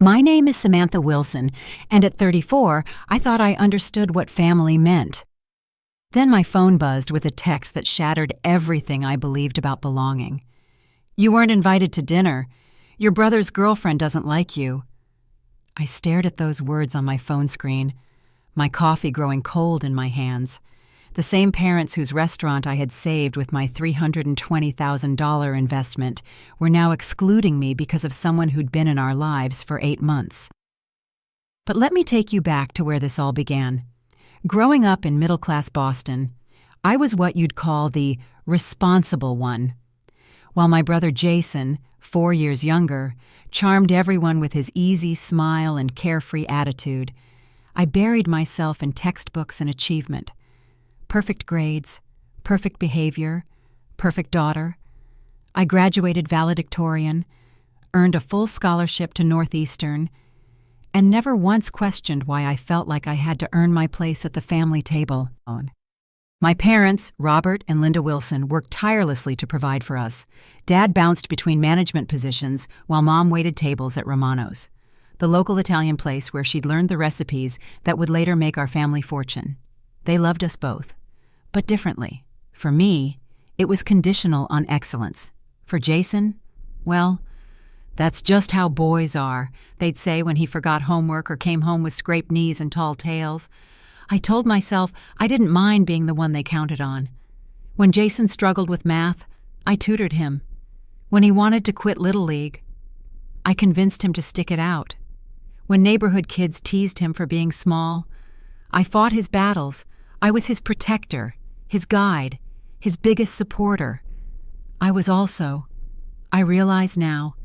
My name is Samantha Wilson, and at 34, I thought I understood what family meant. Then my phone buzzed with a text that shattered everything I believed about belonging. "You weren't invited to dinner. Your brother's girlfriend doesn't like you." I stared at those words on my phone screen, my coffee growing cold in my hands. The same parents whose restaurant I had saved with my $320,000 investment were now excluding me because of someone who'd been in our lives for 8 months. But let me take you back to where this all began. Growing up in middle-class Boston, I was what you'd call the responsible one. While my brother Jason, 4 years younger, charmed everyone with his easy smile and carefree attitude, I buried myself in textbooks and achievement. Perfect grades, perfect behavior, perfect daughter. I graduated valedictorian, earned a full scholarship to Northeastern, and never once questioned why I felt like I had to earn my place at the family table. My parents, Robert and Linda Wilson, worked tirelessly to provide for us. Dad bounced between management positions while Mom waited tables at Romano's, the local Italian place where she'd learned the recipes that would later make our family fortune. They loved us both, but differently. For me, it was conditional on excellence. For Jason, well, that's just how boys are, they'd say when he forgot homework or came home with scraped knees and tall tales. I told myself I didn't mind being the one they counted on. When Jason struggled with math, I tutored him. When he wanted to quit Little League, I convinced him to stick it out. When neighborhood kids teased him for being small, I fought his battles. I was his protector, his guide, his biggest supporter. I was also, I realize now,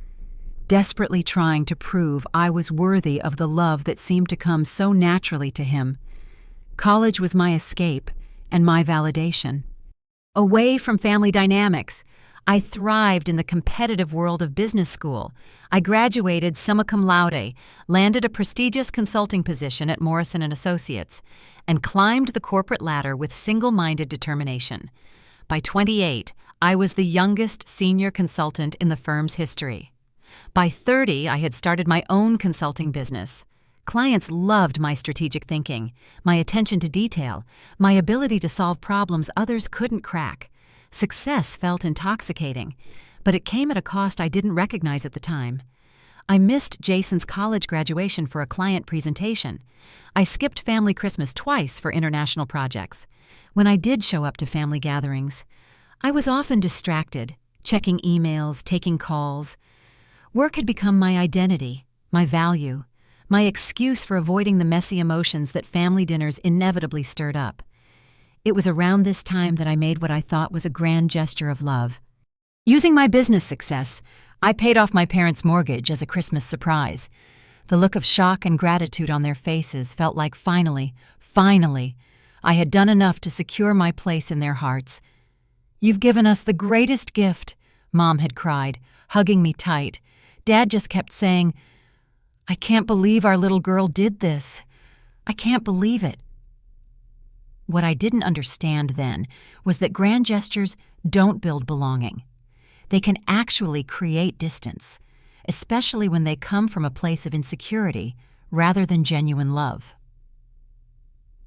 desperately trying to prove I was worthy of the love that seemed to come so naturally to him. College was my escape and my validation. Away from family dynamics, I thrived in the competitive world of business school. I graduated summa cum laude, landed a prestigious consulting position at Morrison & Associates, and climbed the corporate ladder with single-minded determination. By 28, I was the youngest senior consultant in the firm's history. By 30, I had started my own consulting business. Clients loved my strategic thinking, my attention to detail, my ability to solve problems others couldn't crack. Success felt intoxicating, but it came at a cost I didn't recognize at the time. I missed Jason's college graduation for a client presentation. I skipped family Christmas twice for international projects. When I did show up to family gatherings, I was often distracted, checking emails, taking calls. Work had become my identity, my value, my excuse for avoiding the messy emotions that family dinners inevitably stirred up. It was around this time that I made what I thought was a grand gesture of love. Using my business success, I paid off my parents' mortgage as a Christmas surprise. The look of shock and gratitude on their faces felt like finally, I had done enough to secure my place in their hearts. "You've given us the greatest gift," Mom had cried, hugging me tight. Dad just kept saying, "I can't believe our little girl did this. I can't believe it." What I didn't understand then was that grand gestures don't build belonging. They can actually create distance, especially when they come from a place of insecurity rather than genuine love.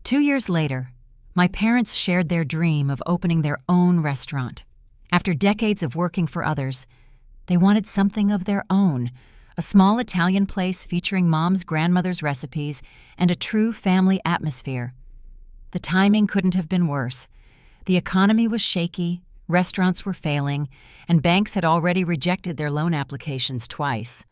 2 years later, my parents shared their dream of opening their own restaurant. After decades of working for others, they wanted something of their own, a small Italian place featuring Mom's grandmother's recipes and a true family atmosphere. The timing couldn't have been worse. The economy was shaky, restaurants were failing, and banks had already rejected their loan applications twice.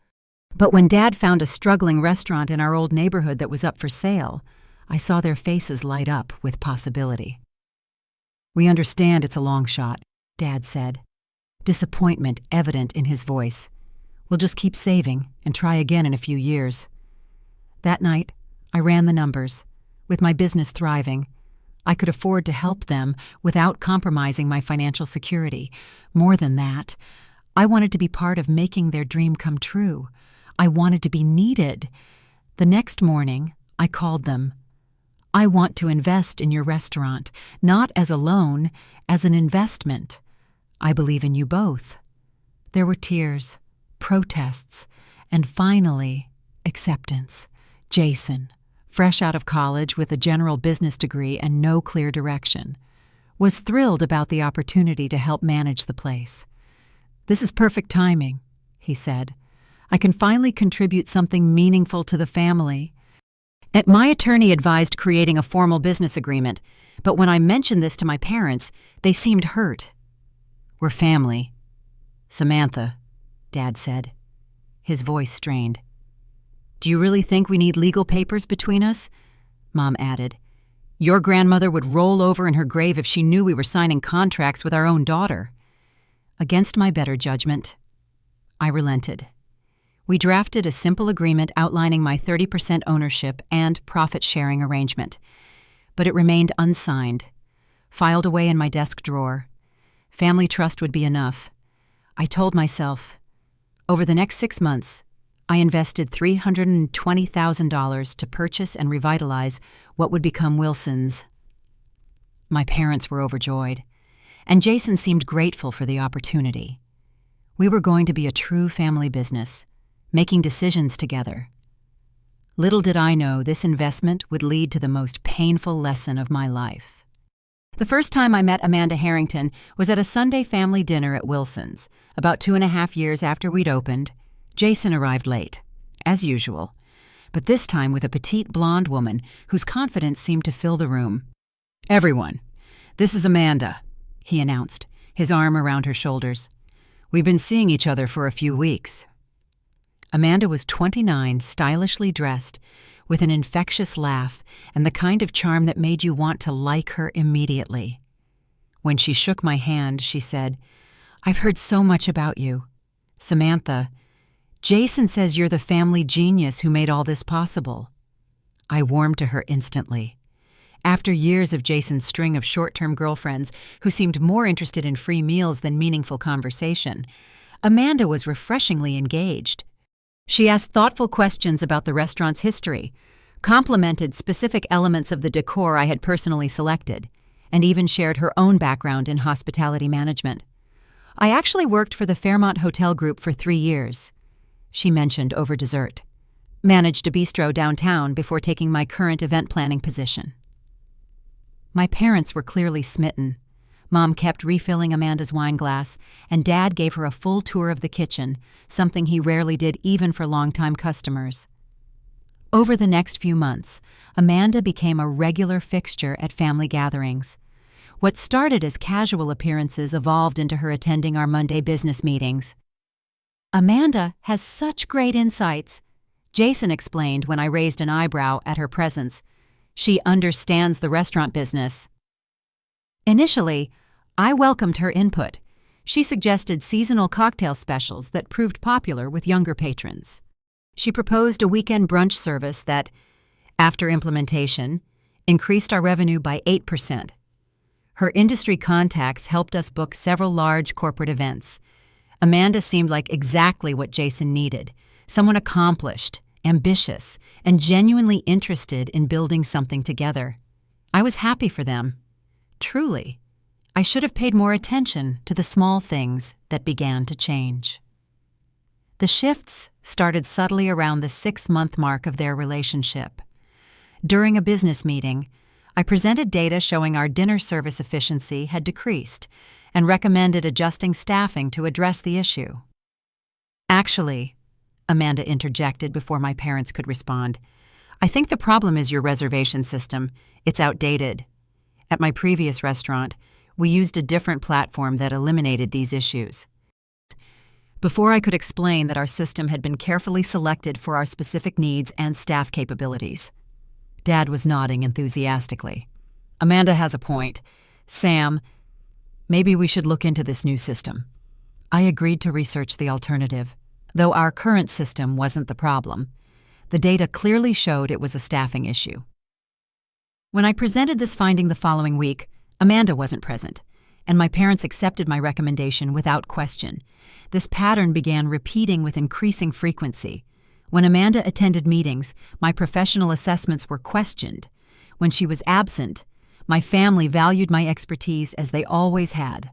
But when Dad found a struggling restaurant in our old neighborhood that was up for sale, I saw their faces light up with possibility. "We understand it's a long shot," Dad said, disappointment evident in his voice. "We'll just keep saving and try again in a few years." That night, I ran the numbers. With my business thriving, I could afford to help them without compromising my financial security. More than that, I wanted to be part of making their dream come true. I wanted to be needed. The next morning, I called them. "I want to invest in your restaurant, not as a loan, as an investment. I believe in you both." There were tears, protests, and finally, acceptance. Jason, fresh out of college with a general business degree and no clear direction, was thrilled about the opportunity to help manage the place. "This is perfect timing," he said. "I can finally contribute something meaningful to the family." My attorney advised creating a formal business agreement, but when I mentioned this to my parents, they seemed hurt. "We're family." "Samantha," Dad said. His voice strained. "Do you really think we need legal papers between us?" Mom added. "Your grandmother would roll over in her grave if she knew we were signing contracts with our own daughter." Against my better judgment, I relented. We drafted a simple agreement outlining my 30% ownership and profit-sharing arrangement, but it remained unsigned, filed away in my desk drawer. Family trust would be enough. I told myself, over the next 6 months, I invested $320,000 to purchase and revitalize what would become Wilson's. My parents were overjoyed, and Jason seemed grateful for the opportunity. We were going to be a true family business, making decisions together. Little did I know this investment would lead to the most painful lesson of my life. The first time I met Amanda Harrington was at a Sunday family dinner at Wilson's. About 2.5 years after we'd opened, Jason arrived late, as usual, but this time with a petite blonde woman whose confidence seemed to fill the room. "Everyone, this is Amanda," he announced, his arm around her shoulders. "We've been seeing each other for a few weeks." Amanda was 29, stylishly dressed, with an infectious laugh and the kind of charm that made you want to like her immediately. When she shook my hand, she said, "I've heard so much about you. Samantha, Jason says you're the family genius who made all this possible." I warmed to her instantly. After years of Jason's string of short-term girlfriends who seemed more interested in free meals than meaningful conversation, Amanda was refreshingly engaged. She asked thoughtful questions about the restaurant's history, complimented specific elements of the decor I had personally selected, and even shared her own background in hospitality management. "I actually worked for the Fairmont Hotel Group for 3 years," she mentioned over dessert. "Managed a bistro downtown before taking my current event planning position." My parents were clearly smitten. Mom kept refilling Amanda's wine glass, and Dad gave her a full tour of the kitchen, something he rarely did even for longtime customers. Over the next few months, Amanda became a regular fixture at family gatherings. What started as casual appearances evolved into her attending our Monday business meetings. "Amanda has such great insights," Jason explained when I raised an eyebrow at her presence. "She understands the restaurant business." Initially, I welcomed her input. She suggested seasonal cocktail specials that proved popular with younger patrons. She proposed a weekend brunch service that, after implementation, increased our revenue by 8%. Her industry contacts helped us book several large corporate events. Amanda seemed like exactly what Jason needed, someone accomplished, ambitious, and genuinely interested in building something together. I was happy for them. Truly, I should have paid more attention to the small things that began to change. The shifts started subtly around the 6-month mark of their relationship. During a business meeting, I presented data showing our dinner service efficiency had decreased and recommended adjusting staffing to address the issue. "Actually," Amanda interjected before my parents could respond, "I think the problem is your reservation system. It's outdated. At my previous restaurant, we used a different platform that eliminated these issues." Before I could explain that our system had been carefully selected for our specific needs and staff capabilities, Dad was nodding enthusiastically. "Amanda has a point. Sam, maybe we should look into this new system." I agreed to research the alternative, though our current system wasn't the problem. The data clearly showed it was a staffing issue. When I presented this finding the following week, Amanda wasn't present, and my parents accepted my recommendation without question. This pattern began repeating with increasing frequency. When Amanda attended meetings, my professional assessments were questioned. When she was absent, my family valued my expertise as they always had.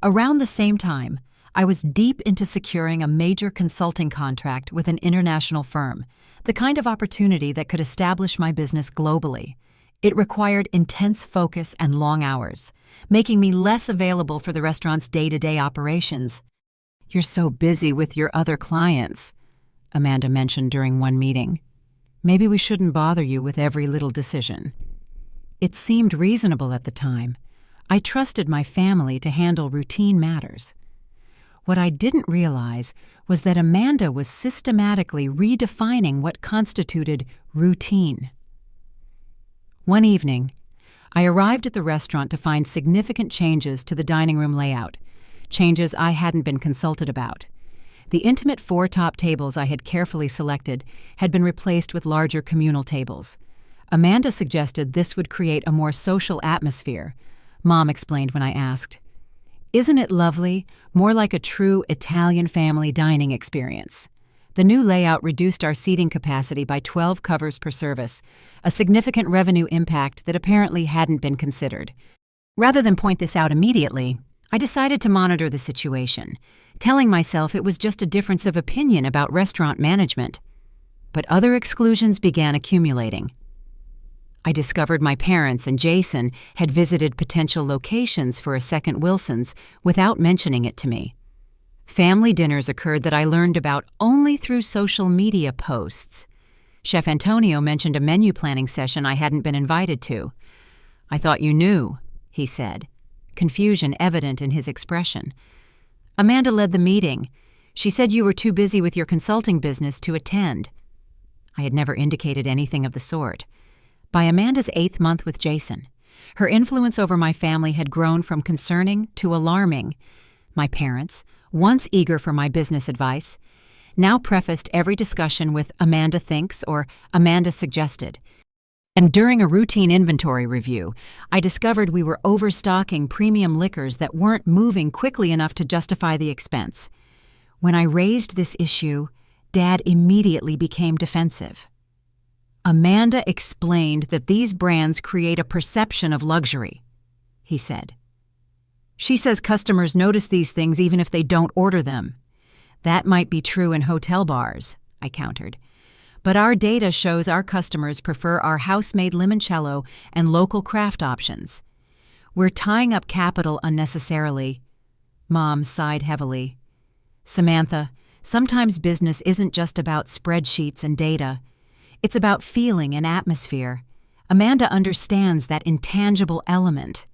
Around the same time, I was deep into securing a major consulting contract with an international firm, the kind of opportunity that could establish my business globally. It required intense focus and long hours, making me less available for the restaurant's day-to-day operations. "You're so busy with your other clients," Amanda mentioned during one meeting. "Maybe we shouldn't bother you with every little decision." It seemed reasonable at the time. I trusted my family to handle routine matters. What I didn't realize was that Amanda was systematically redefining what constituted routine. One evening, I arrived at the restaurant to find significant changes to the dining room layout, changes I hadn't been consulted about. The intimate four-top tables I had carefully selected had been replaced with larger communal tables. Amanda suggested this would create a more social atmosphere, Mom explained when I asked. "Isn't it lovely? More like a true Italian family dining experience." The new layout reduced our seating capacity by 12 covers per service, a significant revenue impact that apparently hadn't been considered. Rather than point this out immediately, I decided to monitor the situation, telling myself it was just a difference of opinion about restaurant management. But other exclusions began accumulating. I discovered my parents and Jason had visited potential locations for a second Wilson's without mentioning it to me. Family dinners occurred that I learned about only through social media posts. Chef Antonio mentioned a menu planning session I hadn't been invited to. "I thought you knew," he said, confusion evident in his expression. "Amanda led the meeting. She said you were too busy with your consulting business to attend." I had never indicated anything of the sort. By Amanda's 8th month with Jason, her influence over my family had grown from concerning to alarming. My parents, once eager for my business advice, now prefaced every discussion with "Amanda thinks" or "Amanda suggested." And during a routine inventory review, I discovered we were overstocking premium liquors that weren't moving quickly enough to justify the expense. When I raised this issue, Dad immediately became defensive. "Amanda explained that these brands create a perception of luxury," he said. "She says customers notice these things even if they don't order them." "That might be true in hotel bars," I countered. "But our data shows our customers prefer our house-made limoncello and local craft options. We're tying up capital unnecessarily." Mom sighed heavily. "Samantha, sometimes business isn't just about spreadsheets and data. It's about feeling and atmosphere. Amanda understands that intangible element."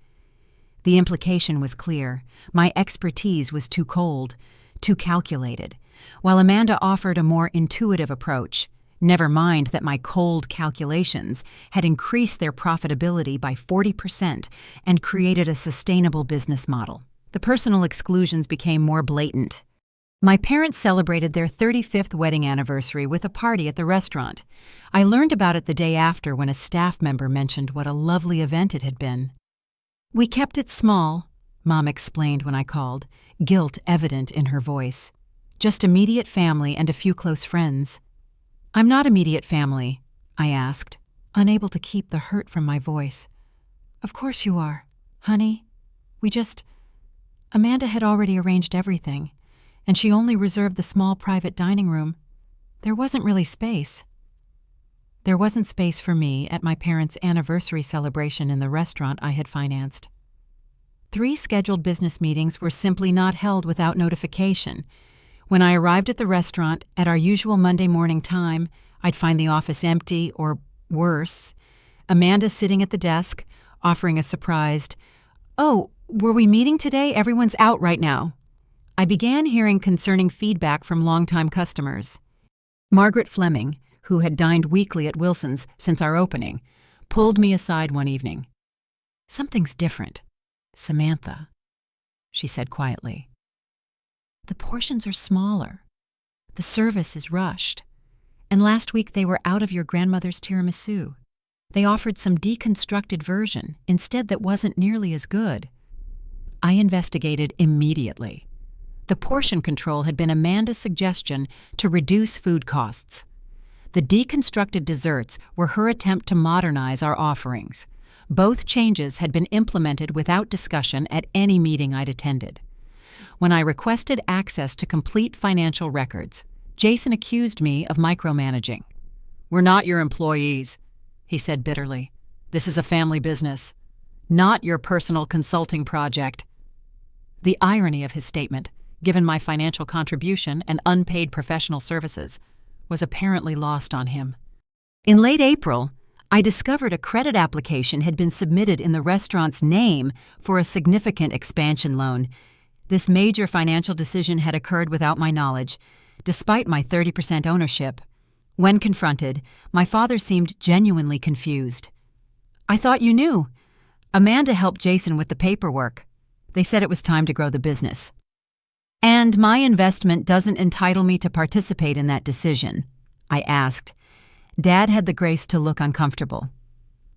The implication was clear. My expertise was too cold, too calculated, while Amanda offered a more intuitive approach. Never mind that my cold calculations had increased their profitability by 40% and created a sustainable business model. The personal exclusions became more blatant. My parents celebrated their 35th wedding anniversary with a party at the restaurant. I learned about it the day after when a staff member mentioned what a lovely event it had been. "We kept it small," Mom explained when I called, guilt evident in her voice. "Just immediate family and a few close friends." "I'm not immediate family," I asked, unable to keep the hurt from my voice. "Of course you are, honey. Amanda had already arranged everything, and she only reserved the small private dining room. There wasn't really space." There wasn't space for me at my parents' anniversary celebration in the restaurant I had financed. 3 scheduled business meetings were simply not held without notification. When I arrived at the restaurant at our usual Monday morning time, I'd find the office empty, or worse, Amanda sitting at the desk, offering a surprised, "Oh, were we meeting today? Everyone's out right now." I began hearing concerning feedback from longtime customers. Margaret Fleming, who had dined weekly at Wilson's since our opening, pulled me aside one evening. "Something's different, Samantha," she said quietly. "The portions are smaller. The service is rushed. And last week they were out of your grandmother's tiramisu. They offered some deconstructed version instead that wasn't nearly as good." I investigated immediately. The portion control had been Amanda's suggestion to reduce food costs. The deconstructed desserts were her attempt to modernize our offerings. Both changes had been implemented without discussion at any meeting I'd attended. when I requested access to complete financial records. Jason accused me of micromanaging. "We're not your employees," he said bitterly. "This is a family business, not your personal consulting project." The irony of his statement, given my financial contribution and unpaid professional services, was apparently lost on him. In late April, I discovered a credit application had been submitted in the restaurant's name for a significant expansion loan. This major financial decision had occurred without my knowledge, despite my 30% ownership. When confronted, my father seemed genuinely confused. "I thought you knew. Amanda helped Jason with the paperwork. They said it was time to grow the business. And my investment doesn't entitle me to participate in that decision," I asked. Dad had the grace to look uncomfortable.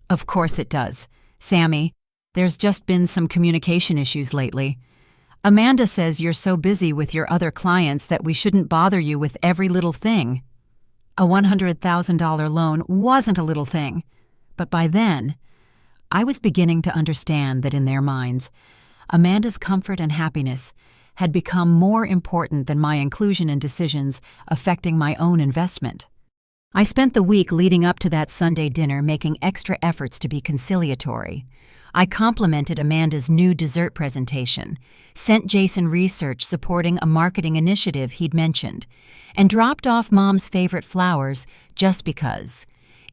"Of course it does. Sammy, there's just been some communication issues lately. Amanda says you're so busy with your other clients that we shouldn't bother you with every little thing." A $100,000 loan wasn't a little thing, but by then, I was beginning to understand that in their minds, Amanda's comfort and happiness had become more important than my inclusion in decisions affecting my own investment. I spent the week leading up to that Sunday dinner making extra efforts to be conciliatory. I complimented Amanda's new dessert presentation, sent Jason research supporting a marketing initiative he'd mentioned, and dropped off Mom's favorite flowers just because.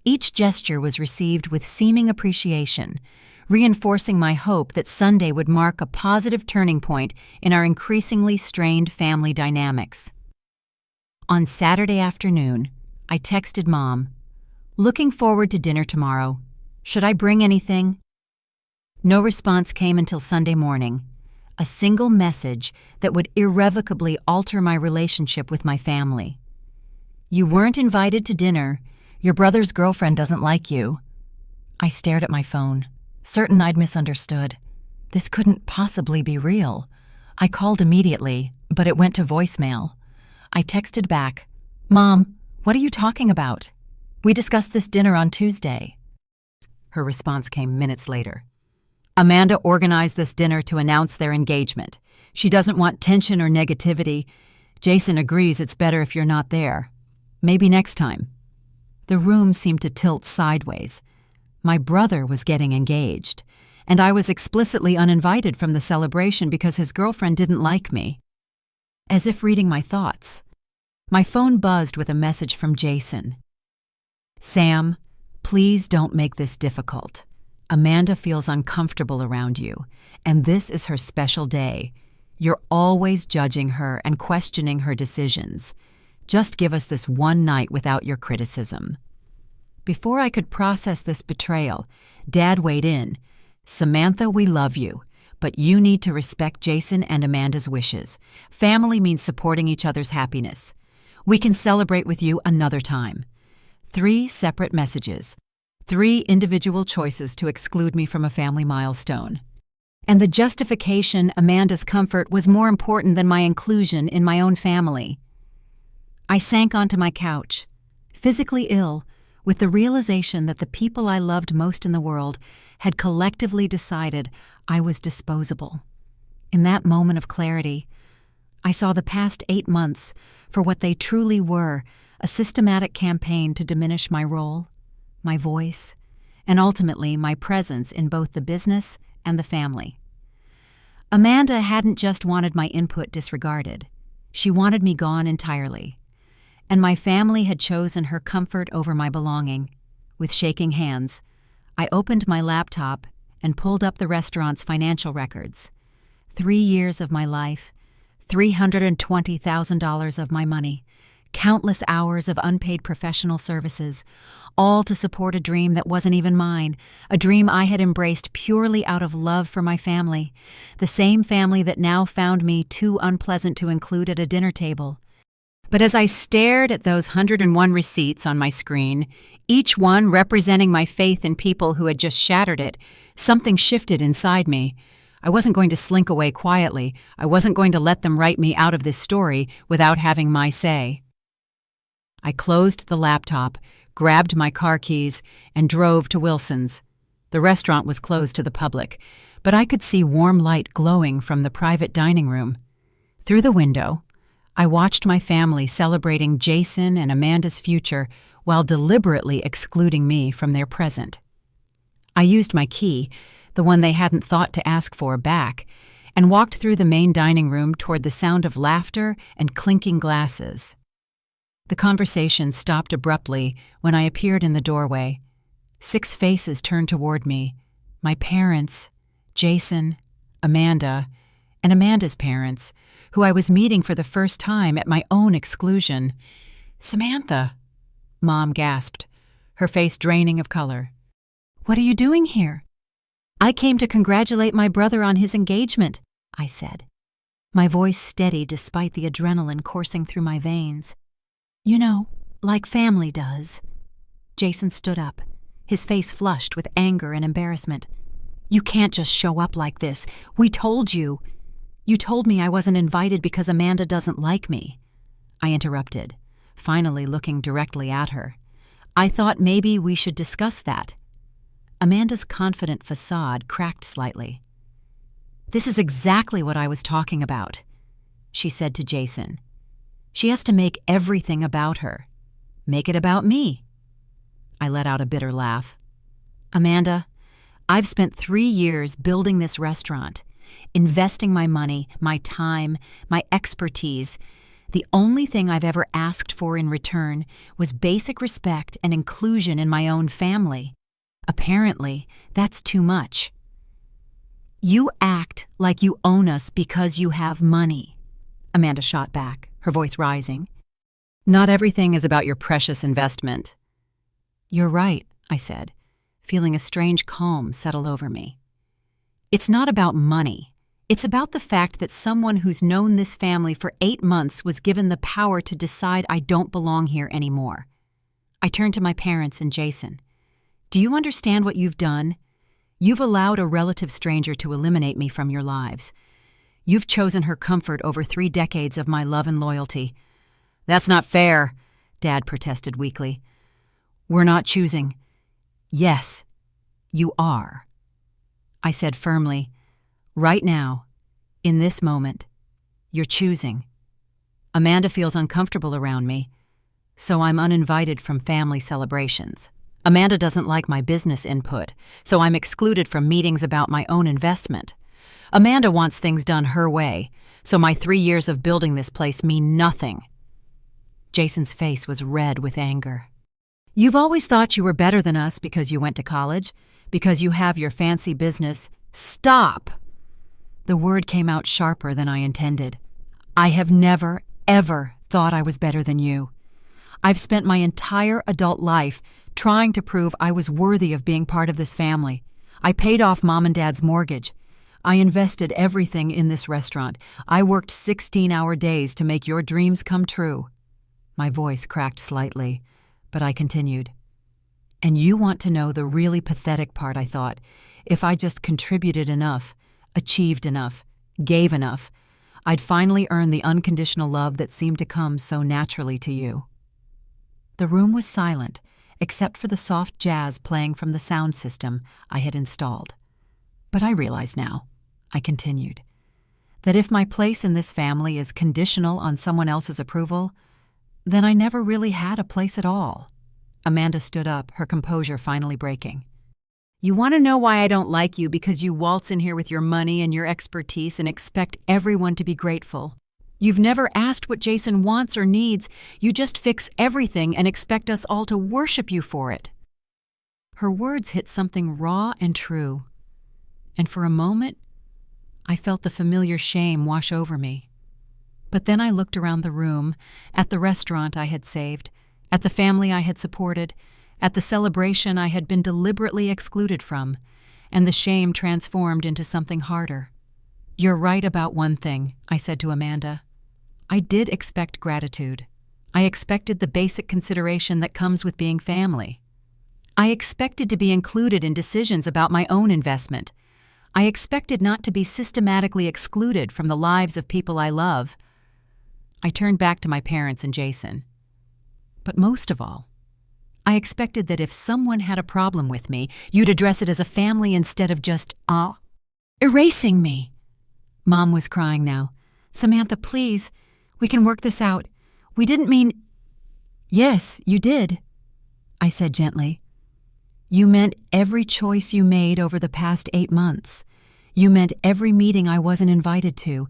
Each gesture was received with seeming appreciation, reinforcing my hope that Sunday would mark a positive turning point in our increasingly strained family dynamics. On Saturday afternoon, I texted Mom, "Looking forward to dinner tomorrow. Should I bring anything?" No response came until Sunday morning, a single message that would irrevocably alter my relationship with my family. "You weren't invited to dinner. Your brother's girlfriend doesn't like you." I stared at my phone, certain I'd misunderstood. This couldn't possibly be real. I called immediately, but it went to voicemail. I texted back, "Mom, what are you talking about? We discussed this dinner on Tuesday." Her response came minutes later. "Amanda organized this dinner to announce their engagement. She doesn't want tension or negativity. Jason agrees it's better if you're not there. Maybe next time." The room seemed to tilt sideways. My brother was getting engaged, and I was explicitly uninvited from the celebration because his girlfriend didn't like me. As if reading my thoughts, my phone buzzed with a message from Jason. "Sam, please don't make this difficult. Amanda feels uncomfortable around you, and this is her special day. You're always judging her and questioning her decisions. Just give us this one night without your criticism." Before I could process this betrayal, Dad weighed in. "Samantha, we love you, but you need to respect Jason and Amanda's wishes. Family means supporting each other's happiness. We can celebrate with you another time." 3 separate messages. 3 individual choices to exclude me from a family milestone. And the justification, Amanda's comfort, was more important than my inclusion in my own family. I sank onto my couch, physically ill, with the realization that the people I loved most in the world had collectively decided I was disposable. In that moment of clarity, I saw the past 8 months for what they truly were, a systematic campaign to diminish my role, my voice, and ultimately my presence in both the business and the family. Amanda hadn't just wanted my input disregarded. She wanted me gone entirely. And my family had chosen her comfort over my belonging. With shaking hands, I opened my laptop and pulled up the restaurant's financial records. 3 years of my life, $320,000 of my money, countless hours of unpaid professional services, all to support a dream that wasn't even mine, a dream I had embraced purely out of love for my family, the same family that now found me too unpleasant to include at a dinner table. But as I stared at those 101 receipts on my screen, each one representing my faith in people who had just shattered it, something shifted inside me. I wasn't going to slink away quietly. I wasn't going to let them write me out of this story without having my say. I closed the laptop, grabbed my car keys, and drove to Wilson's. The restaurant was closed to the public, but I could see warm light glowing from the private dining room. Through the window, I watched my family celebrating Jason and Amanda's future while deliberately excluding me from their present. I used my key, the one they hadn't thought to ask for, back, and walked through the main dining room toward the sound of laughter and clinking glasses. The conversation stopped abruptly when I appeared in the doorway. 6 faces turned toward me: my parents, Jason, Amanda, and Amanda's parents, who I was meeting for the first time at my own exclusion. "Samantha," Mom gasped, her face draining of color. "What are you doing here?" "I came to congratulate my brother on his engagement," I said, my voice steady despite the adrenaline coursing through my veins. "You know, like family does." Jason stood up, his face flushed with anger and embarrassment. "You can't just show up like this. We told you." "You told me I wasn't invited because Amanda doesn't like me," I interrupted, finally looking directly at her. "I thought maybe we should discuss that." Amanda's confident facade cracked slightly. "This is exactly what I was talking about," she said to Jason. "She has to make everything about her. Make it about me." I let out a bitter laugh. "Amanda, I've spent 3 years building this restaurant, investing my money, my time, my expertise. The only thing I've ever asked for in return was basic respect and inclusion in my own family. Apparently, that's too much." "You act like you own us because you have money," Amanda shot back, her voice rising. "Not everything is about your precious investment." "You're right," I said, feeling a strange calm settle over me. "It's not about money. It's about the fact that someone who's known this family for 8 months was given the power to decide I don't belong here anymore." I turned to my parents and Jason. "Do you understand what you've done? You've allowed a relative stranger to eliminate me from your lives. You've chosen her comfort over 3 decades of my love and loyalty." "That's not fair," Dad protested weakly. "We're not choosing." "Yes, you are," I said firmly. "Right now, in this moment, you're choosing. Amanda feels uncomfortable around me, so I'm uninvited from family celebrations. Amanda doesn't like my business input, so I'm excluded from meetings about my own investment. Amanda wants things done her way, so my 3 years of building this place mean nothing." Jason's face was red with anger. "You've always thought you were better than us because you went to college, because you have your fancy business." "Stop!" The word came out sharper than I intended. "I have never, ever thought I was better than you. I've spent my entire adult life trying to prove I was worthy of being part of this family. I paid off Mom and Dad's mortgage. I invested everything in this restaurant. I worked 16-hour days to make your dreams come true." My voice cracked slightly, but I continued. "And you want to know the really pathetic part," I thought. "If I just contributed enough, achieved enough, gave enough, I'd finally earn the unconditional love that seemed to come so naturally to you." The room was silent, except for the soft jazz playing from the sound system I had installed. "But I realize now," I continued, "that if my place in this family is conditional on someone else's approval, then I never really had a place at all." Amanda stood up, her composure finally breaking. "You want to know why I don't like you? Because you waltz in here with your money and your expertise and expect everyone to be grateful. You've never asked what Jason wants or needs. You just fix everything and expect us all to worship you for it." Her words hit something raw and true, and for a moment, I felt the familiar shame wash over me. But then I looked around the room, at the restaurant I had saved, at the family I had supported, at the celebration I had been deliberately excluded from, and the shame transformed into something harder. "You're right about one thing," I said to Amanda. "I did expect gratitude. I expected the basic consideration that comes with being family. I expected to be included in decisions about my own investment. I expected not to be systematically excluded from the lives of people I love." I turned back to my parents and Jason. "But most of all, I expected that if someone had a problem with me, you'd address it as a family instead of just, erasing me." Mom was crying now, Samantha, please. We can work this out. We didn't mean— Yes, you did, I said gently. You meant every choice you made over the past 8 months. You meant every meeting I wasn't invited to,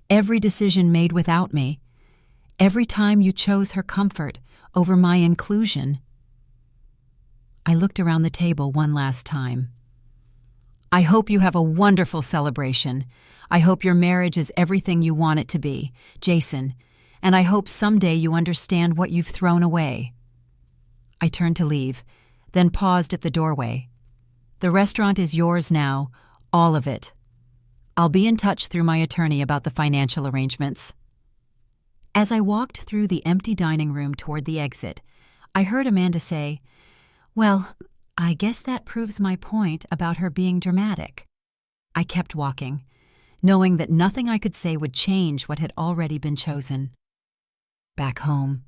every decision made without me, every time you chose her comfort over my inclusion. I looked around the table one last time. I hope you have a wonderful celebration. I hope your marriage is everything you want it to be, Jason, and I hope someday you understand what you've thrown away. I turned to leave, then paused at the doorway. The restaurant is yours now, all of it. I'll be in touch through my attorney about the financial arrangements. As I walked through the empty dining room toward the exit, I heard Amanda say, "Well, I guess that proves my point about her being dramatic." I kept walking, knowing that nothing I could say would change what had already been chosen. Back home,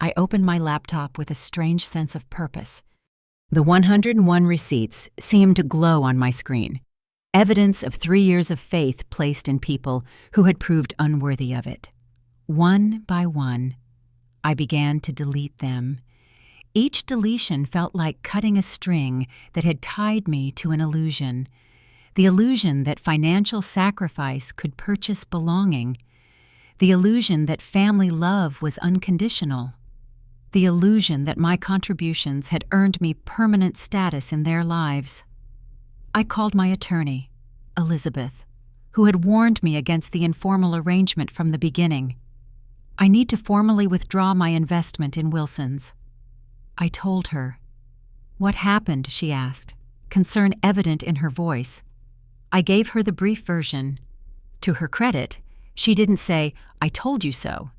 I opened my laptop with a strange sense of purpose. The 101 receipts seemed to glow on my screen, evidence of 3 years of faith placed in people who had proved unworthy of it. One by one, I began to delete them. Each deletion felt like cutting a string that had tied me to an illusion. The illusion that financial sacrifice could purchase belonging. The illusion that family love was unconditional. The illusion that my contributions had earned me permanent status in their lives. I called my attorney, Elizabeth, who had warned me against the informal arrangement from the beginning. I need to formally withdraw my investment in Wilson's. I told her. What happened, she asked, concern evident in her voice. I gave her the brief version. To her credit, she didn't say, "I told you so."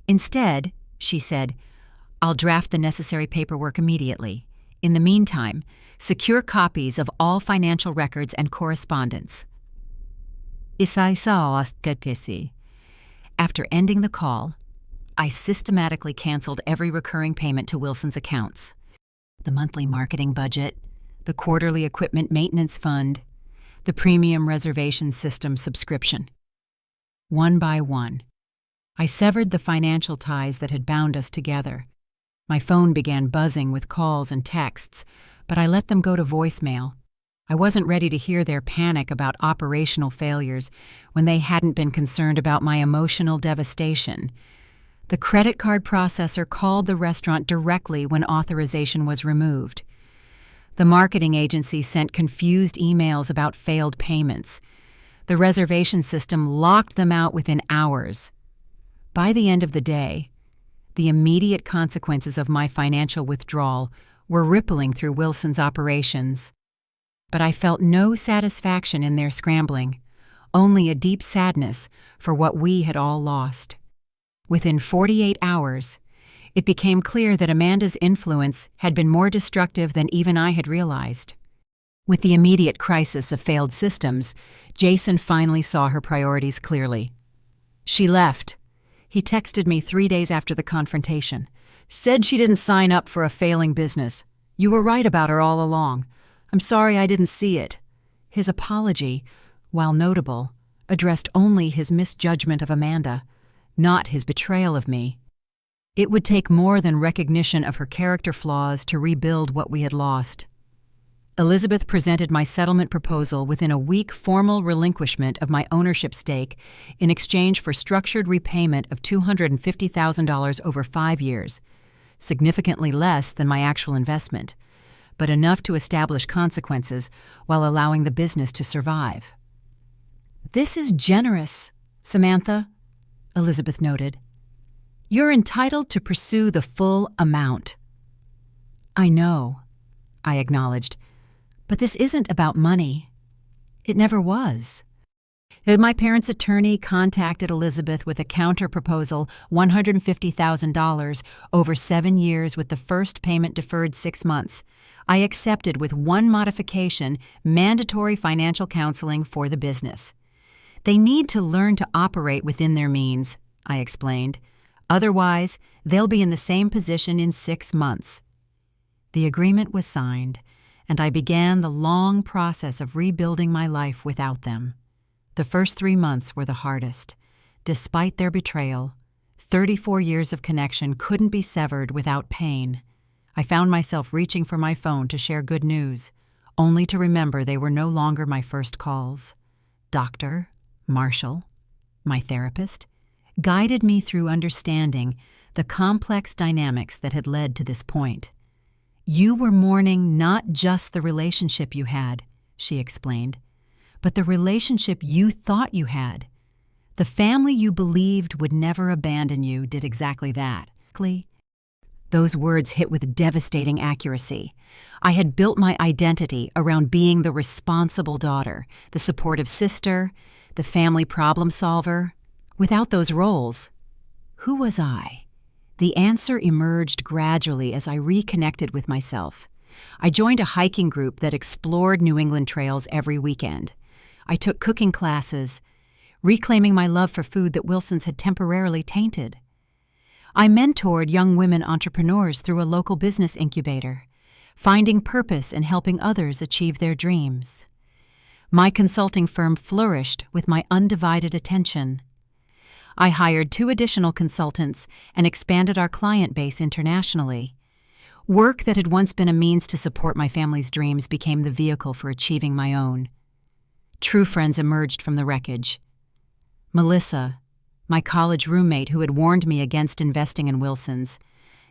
Instead, she said, "I'll draft the necessary paperwork immediately. In the meantime, secure copies of all financial records and correspondence." After ending the call, I systematically canceled every recurring payment to Wilson's accounts. The monthly marketing budget, the quarterly equipment maintenance fund, the premium reservation system subscription. One by one, I severed the financial ties that had bound us together. My phone began buzzing with calls and texts, but I let them go to voicemail. I wasn't ready to hear their panic about operational failures when they hadn't been concerned about my emotional devastation. The credit card processor called the restaurant directly when authorization was removed. The marketing agency sent confused emails about failed payments. The reservation system locked them out within hours. By the end of the day, the immediate consequences of my financial withdrawal were rippling through Wilson's operations. But I felt no satisfaction in their scrambling, only a deep sadness for what we had all lost. Within 48 hours, it became clear that Amanda's influence had been more destructive than even I had realized. With the immediate crisis of failed systems, Jason finally saw her priorities clearly. She left. He texted me 3 days after the confrontation. Said she didn't sign up for a failing business. You were right about her all along. I'm sorry I didn't see it. His apology, while notable, addressed only his misjudgment of Amanda, not his betrayal of me. It would take more than recognition of her character flaws to rebuild what we had lost. Elizabeth presented my settlement proposal within a week formal relinquishment of my ownership stake in exchange for structured repayment of $250,000 over 5 years, significantly less than my actual investment, but enough to establish consequences while allowing the business to survive. "This is generous, Samantha," Elizabeth noted. "You're entitled to pursue the full amount." "I know," I acknowledged, "but this isn't about money. It never was." My parents' attorney contacted Elizabeth with a counter-proposal, $150,000 over 7 years with the first payment deferred 6 months. I accepted with one modification, mandatory financial counseling for the business. "They need to learn to operate within their means," I explained. "Otherwise, they'll be in the same position in 6 months." The agreement was signed, and I began the long process of rebuilding my life without them. The first 3 months were the hardest. Despite their betrayal, 34 years of connection couldn't be severed without pain. I found myself reaching for my phone to share good news, only to remember they were no longer my first calls. Dr. Marshall, my therapist, guided me through understanding the complex dynamics that had led to this point. You were mourning not just the relationship you had, she explained, but the relationship you thought you had. The family you believed would never abandon you did exactly that. Those words hit with devastating accuracy. I had built my identity around being the responsible daughter, the supportive sister, the family problem solver. Without those roles, who was I? The answer emerged gradually as I reconnected with myself. I joined a hiking group that explored New England trails every weekend. I took cooking classes, reclaiming my love for food that Wilson's had temporarily tainted. I mentored young women entrepreneurs through a local business incubator, finding purpose in helping others achieve their dreams. My consulting firm flourished with my undivided attention. I hired 2 additional consultants and expanded our client base internationally. Work that had once been a means to support my family's dreams became the vehicle for achieving my own. True friends emerged from the wreckage. Melissa, my college roommate who had warned me against investing in Wilson's,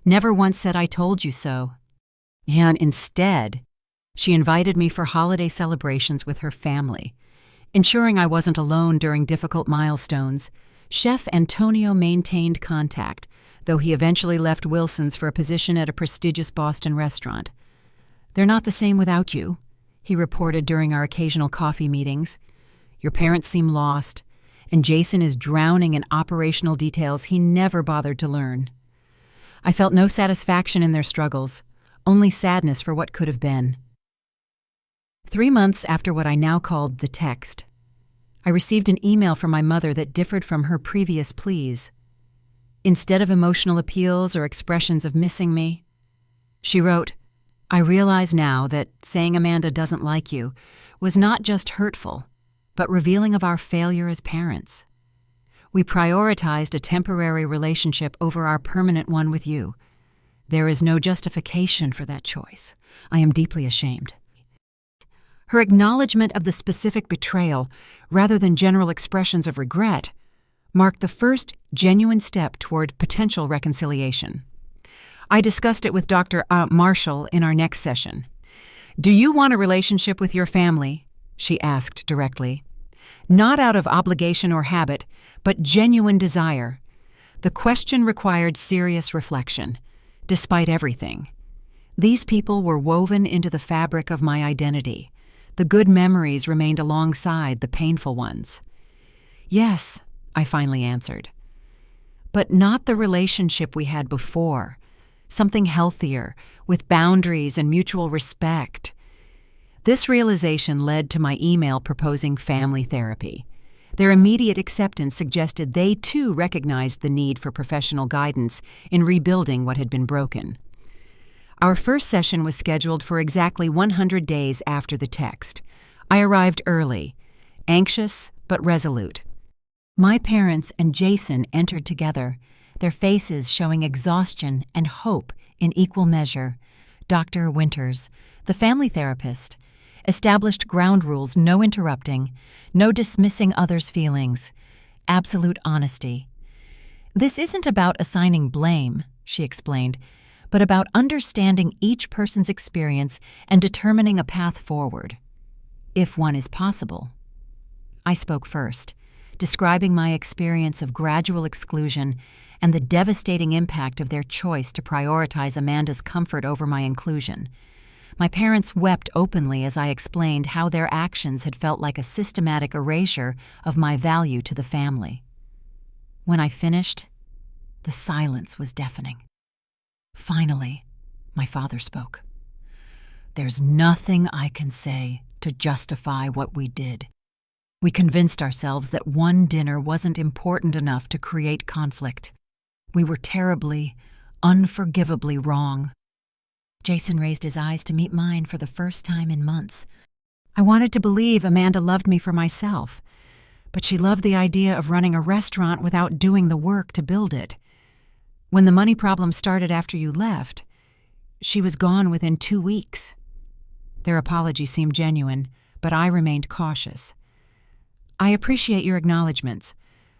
never once said "I told you so." And instead, she invited me for holiday celebrations with her family. Ensuring I wasn't alone during difficult milestones, Chef Antonio maintained contact, though he eventually left Wilson's for a position at a prestigious Boston restaurant. "They're not the same without you," he reported during our occasional coffee meetings. "Your parents seem lost, and Jason is drowning in operational details he never bothered to learn." I felt no satisfaction in their struggles, only sadness for what could have been. 3 months after what I now called the text, I received an email from my mother that differed from her previous pleas. Instead of emotional appeals or expressions of missing me, she wrote, "I realize now that saying Amanda doesn't like you was not just hurtful, but revealing of our failure as parents. We prioritized a temporary relationship over our permanent one with you. There is no justification for that choice. I am deeply ashamed." Her acknowledgement of the specific betrayal, rather than general expressions of regret, marked the first genuine step toward potential reconciliation. I discussed it with Dr. Marshall in our next session. "Do you want a relationship with your family?" she asked directly. Not out of obligation or habit, but genuine desire. The question required serious reflection, despite everything. These people were woven into the fabric of my identity. The good memories remained alongside the painful ones. "Yes," I finally answered. "But not the relationship we had before. Something healthier, with boundaries and mutual respect." This realization led to my email proposing family therapy. Their immediate acceptance suggested they too recognized the need for professional guidance in rebuilding what had been broken. Our first session was scheduled for exactly 100 days after the text. I arrived early, anxious but resolute. My parents and Jason entered together, their faces showing exhaustion and hope in equal measure. Dr. Winters, the family therapist, established ground rules: no interrupting, no dismissing others' feelings, absolute honesty. "This isn't about assigning blame," she explained, "but about understanding each person's experience and determining a path forward, if one is possible." I spoke first, describing my experience of gradual exclusion and the devastating impact of their choice to prioritize Amanda's comfort over my inclusion. My parents wept openly as I explained how their actions had felt like a systematic erasure of my value to the family. When I finished, the silence was deafening. Finally, my father spoke. "There's nothing I can say to justify what we did. We convinced ourselves that one dinner wasn't important enough to create conflict. We were terribly, unforgivably wrong." Jason raised his eyes to meet mine for the first time in months. I wanted to believe Amanda loved me for myself, but she loved the idea of running a restaurant without doing the work to build it. When the money problem started after you left, she was gone within 2 weeks. Their apology seemed genuine, but I remained cautious. I appreciate your acknowledgments,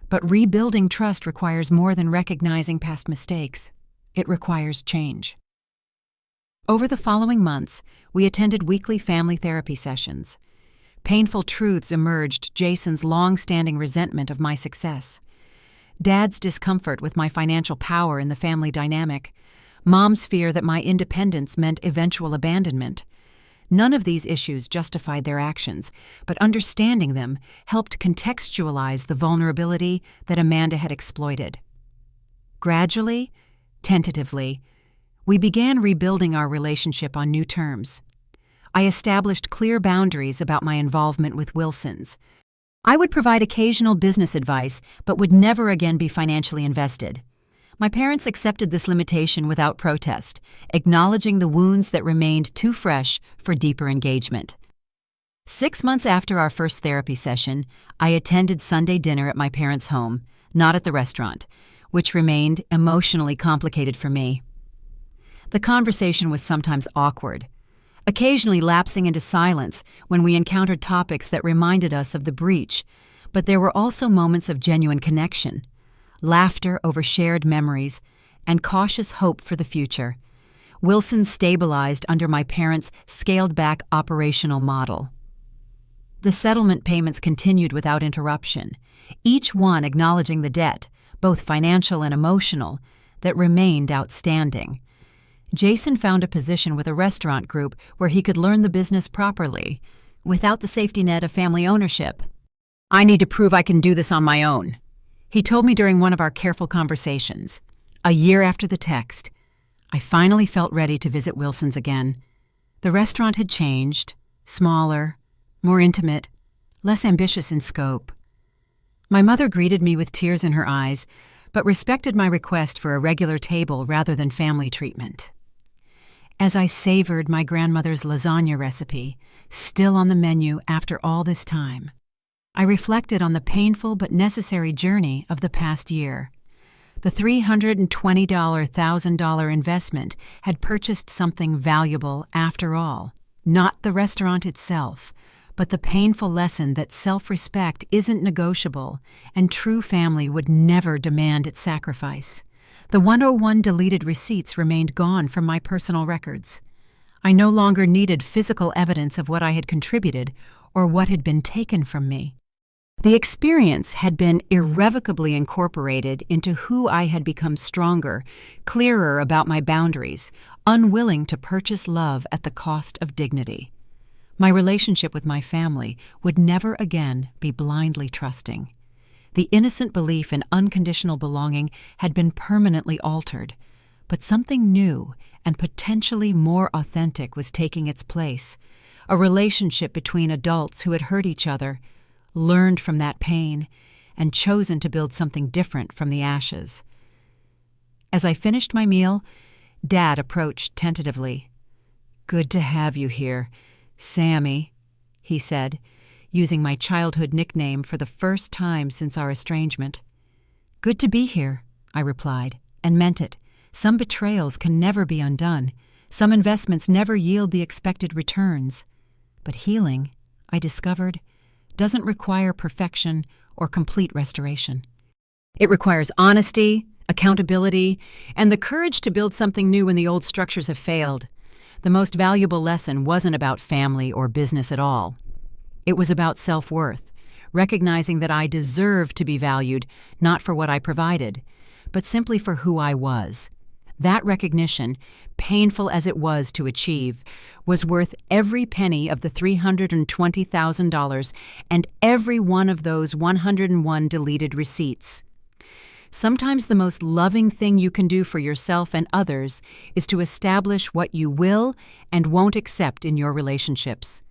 but rebuilding trust requires more than recognizing past mistakes. It requires change. Over the following months, we attended weekly family therapy sessions. Painful truths emerged: Jason's long-standing resentment of my success, Dad's discomfort with my financial power in the family dynamic, Mom's fear that my independence meant eventual abandonment. None of these issues justified their actions, but understanding them helped contextualize the vulnerability that Amanda had exploited. Gradually, tentatively, we began rebuilding our relationship on new terms. I established clear boundaries about my involvement with Wilsons. I would provide occasional business advice, but would never again be financially invested. My parents accepted this limitation without protest, acknowledging the wounds that remained too fresh for deeper engagement. 6 months after our first therapy session, I attended Sunday dinner at my parents' home, not at the restaurant, which remained emotionally complicated for me. The conversation was sometimes awkward, occasionally lapsing into silence when we encountered topics that reminded us of the breach, but there were also moments of genuine connection, laughter over shared memories, and cautious hope for the future. Wilson stabilized under my parents' scaled-back operational model. The settlement payments continued without interruption, each one acknowledging the debt, both financial and emotional, that remained outstanding. Jason found a position with a restaurant group where he could learn the business properly, without the safety net of family ownership. "I need to prove I can do this on my own," he told me during one of our careful conversations. A year after the text, I finally felt ready to visit Wilson's again. The restaurant had changed, smaller, more intimate, less ambitious in scope. My mother greeted me with tears in her eyes, but respected my request for a regular table rather than family treatment. As I savored my grandmother's lasagna recipe, still on the menu after all this time, I reflected on the painful but necessary journey of the past year. The $320,000 investment had purchased something valuable after all, not the restaurant itself, but the painful lesson that self-respect isn't negotiable and true family would never demand its sacrifice. The 101 deleted receipts remained gone from my personal records. I no longer needed physical evidence of what I had contributed or what had been taken from me. The experience had been irrevocably incorporated into who I had become: stronger, clearer about my boundaries, unwilling to purchase love at the cost of dignity. My relationship with my family would never again be blindly trusting. The innocent belief in unconditional belonging had been permanently altered, but something new and potentially more authentic was taking its place, a relationship between adults who had hurt each other, learned from that pain, and chosen to build something different from the ashes. As I finished my meal, Dad approached tentatively. "Good to have you here, Sammy," he said, using my childhood nickname for the first time since our estrangement. "Good to be here," I replied, and meant it. Some betrayals can never be undone. Some investments never yield the expected returns. But healing, I discovered, doesn't require perfection or complete restoration. It requires honesty, accountability, and the courage to build something new when the old structures have failed. The most valuable lesson wasn't about family or business at all. It was about self-worth, recognizing that I deserved to be valued not for what I provided, but simply for who I was. That recognition, painful as it was to achieve, was worth every penny of the $320,000 and every one of those 101 deleted receipts. Sometimes the most loving thing you can do for yourself and others is to establish what you will and won't accept in your relationships.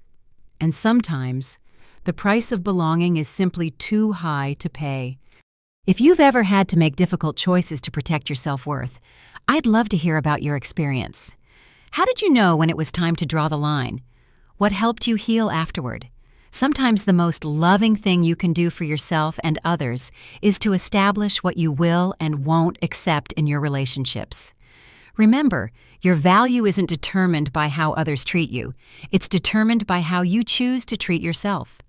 And sometimes, the price of belonging is simply too high to pay. If you've ever had to make difficult choices to protect your self-worth, I'd love to hear about your experience. How did you know when it was time to draw the line? What helped you heal afterward? Sometimes the most loving thing you can do for yourself and others is to establish what you will and won't accept in your relationships. Remember, your value isn't determined by how others treat you. It's determined by how you choose to treat yourself.